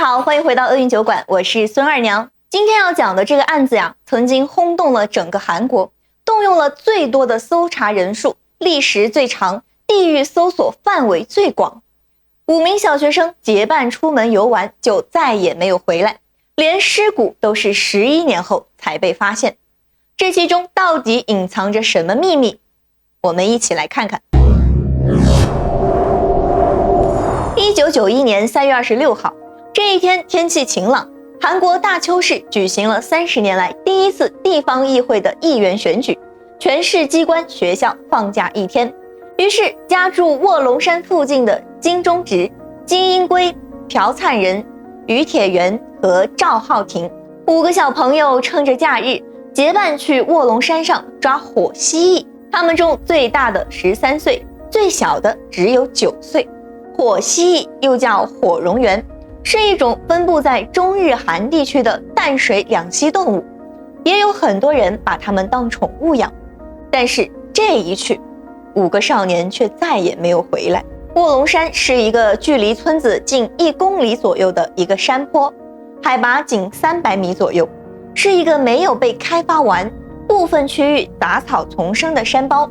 好，欢迎回到厄运酒馆，我是孙二娘。今天要讲的这个案子呀，曾经轰动了整个韩国，动用了最多的搜查人数，历时最长，地域搜索范围最广。5名小学生结伴出门游玩，就再也没有回来，连尸骨都是11年后才被发现。这其中到底隐藏着什么秘密？我们一起来看看。1991年3月26号，这一天天气晴朗，韩国大邱市举行了30年来第一次地方议会的议员选举，全市机关学校放假1天。于是家住卧龙山附近的金钟植、金英圭、朴灿仁、于铁元和赵浩庭5个小朋友趁着假日结伴去卧龙山上抓火蜥蜴，他们中最大的13岁，最小的只有9岁。火蜥蜴又叫火蝾螈，是一种分布在中日韩地区的淡水两栖动物，也有很多人把它们当宠物养。但是这一去，5个少年却再也没有回来。卧龙山是一个距离村子近1公里左右的一个山坡，海拔仅300米左右，是一个没有被开发完、部分区域杂草丛生的山包。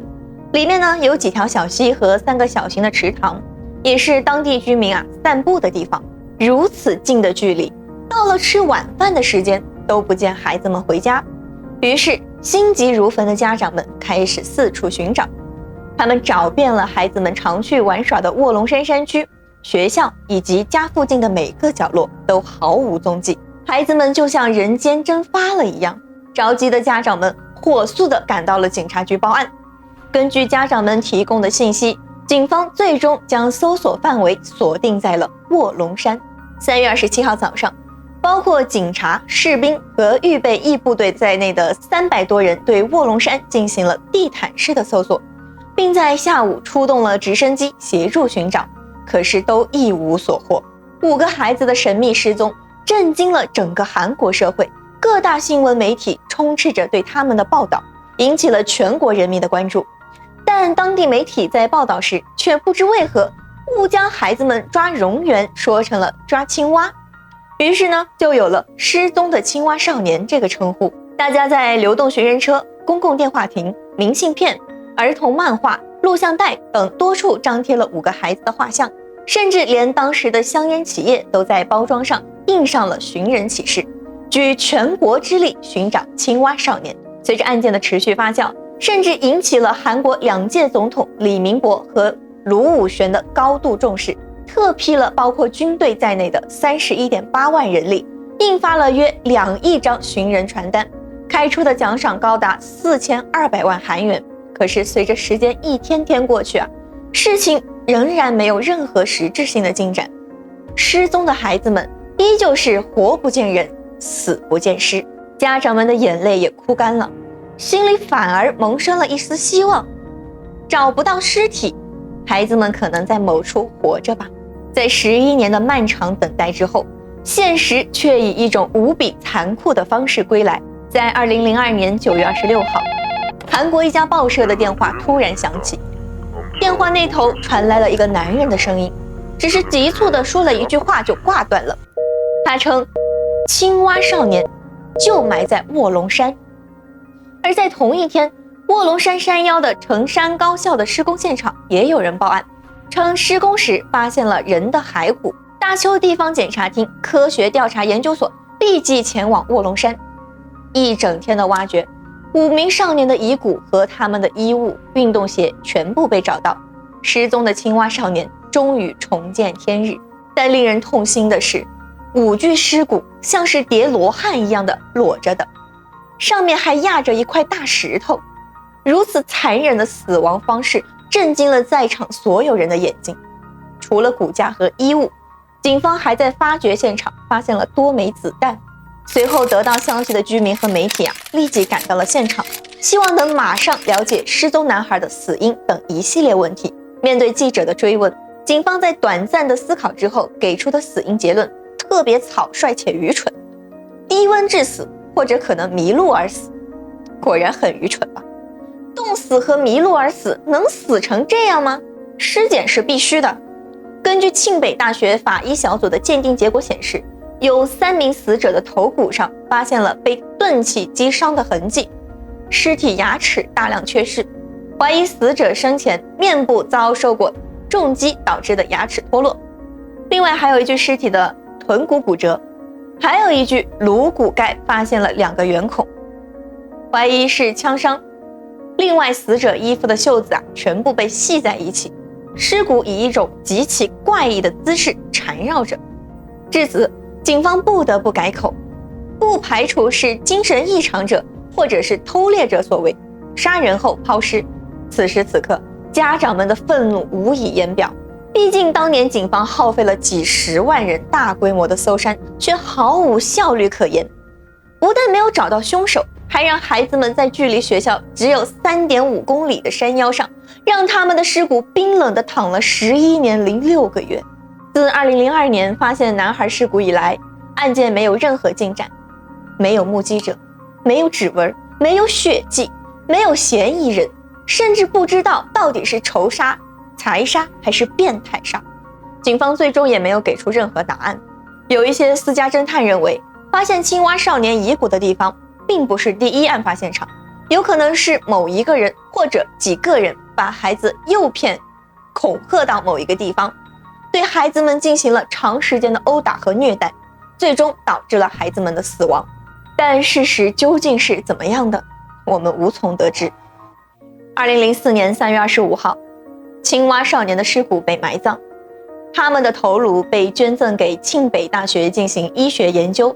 里面呢有几条小溪和3个小型的池塘，也是当地居民散步的地方。如此近的距离，到了吃晚饭的时间都不见孩子们回家，于是心急如焚的家长们开始四处寻找。他们找遍了孩子们常去玩耍的卧龙山山区、学校以及家附近的每个角落，都毫无踪迹。孩子们就像人间蒸发了一样，着急的家长们火速地赶到了警察局报案。根据家长们提供的信息，警方最终将搜索范围锁定在了卧龙山。3月27号早上，包括警察、士兵和预备役部队在内的300多人对卧龙山进行了地毯式的搜索，并在下午出动了直升机协助寻找，可是都一无所获。5个孩子的神秘失踪震惊了整个韩国社会，各大新闻媒体充斥着对他们的报道，引起了全国人民的关注。但当地媒体在报道时却不知为何误将孩子们抓蝾螈说成了抓青蛙，于是呢就有了失踪的青蛙少年这个称呼。大家在流动寻人车、公共电话亭、明信片、儿童漫画、录像带等多处张贴了5个孩子的画像，甚至连当时的香烟企业都在包装上印上了寻人启事，举全国之力寻找青蛙少年。随着案件的持续发酵，甚至引起了韩国2届总统李明博和卢武铉的高度重视，特批了包括军队在内的31.8万人力，印发了约2亿张寻人传单，开出的奖赏高达4200万韩元。可是随着时间一天天过去事情仍然没有任何实质性的进展。失踪的孩子们依旧是活不见人，死不见尸，家长们的眼泪也哭干了，心里反而萌生了一丝希望。找不到尸体，孩子们可能在某处活着吧。在11年的漫长等待之后，现实却以一种无比残酷的方式归来。在2002年9月26号，韩国一家报社的电话突然响起，电话那头传来了一个男人的声音，只是急促地说了一句话就挂断了。他称青蛙少年就埋在卧龙山。而在同一天，卧龙山山腰的成山高校的施工现场也有人报案，称施工时发现了人的骸骨。大邱地方检察厅科学调查研究所立即前往卧龙山，一整天的挖掘，5名少年的遗骨和他们的衣物、运动鞋全部被找到，失踪的青蛙少年终于重见天日。但令人痛心的是，5具尸骨像是叠罗汉一样的裸着的，上面还压着一块大石头。如此残忍的死亡方式震惊了在场所有人的眼睛。除了骨架和衣物，警方还在发掘现场发现了多枚子弹。随后得到消息的居民和媒体立即赶到了现场，希望能马上了解失踪男孩的死因等一系列问题。面对记者的追问，警方在短暂的思考之后给出的死因结论特别草率且愚蠢：低温致死，或者可能迷路而死。果然很愚蠢吧？冻死和迷路而死能死成这样吗？尸检是必须的。根据庆北大学法医小组的鉴定结果显示，有3名死者的头骨上发现了被钝器击伤的痕迹，尸体牙齿大量缺失，怀疑死者生前面部遭受过重击导致的牙齿脱落。另外还有一具尸体的臀骨骨折，还有一具颅骨盖发现了2个圆孔，怀疑是枪伤。另外死者衣服的袖子全部被系在一起，尸骨以一种极其怪异的姿势缠绕着。至此，警方不得不改口，不排除是精神异常者或者是偷猎者所为，杀人后抛尸。此时此刻，家长们的愤怒无以言表。毕竟当年警方耗费了几10万人大规模的搜山，却毫无效率可言，不但没有找到凶手，还让孩子们在距离学校只有3.5公里的山腰上，让他们的尸骨冰冷地躺了11年零6个月。自2002年发现男孩尸骨以来，案件没有任何进展，没有目击者，没有指纹，没有血迹，没有嫌疑人，甚至不知道到底是仇杀、财杀还是变态杀。警方最终也没有给出任何答案。有一些私家侦探认为，发现青蛙少年遗骨的地方并不是第一案发现场，有可能是某一个人或者几个人把孩子诱骗、恐吓到某一个地方，对孩子们进行了长时间的殴打和虐待，最终导致了孩子们的死亡。但事实究竟是怎么样的，我们无从得知。2004年3月25号，青蛙少年的尸骨被埋葬，他们的头颅被捐赠给庆北大学进行医学研究。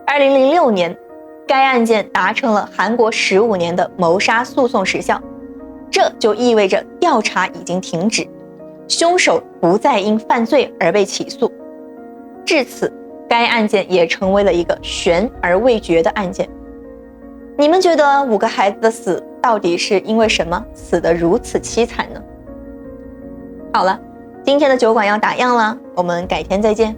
2006年，该案件达成了韩国15年的谋杀诉讼时效，这就意味着调查已经停止，凶手不再因犯罪而被起诉。至此，该案件也成为了一个悬而未决的案件。你们觉得5个孩子的死到底是因为什么死得如此凄惨呢？好了，今天的酒馆要打烊了，我们改天再见。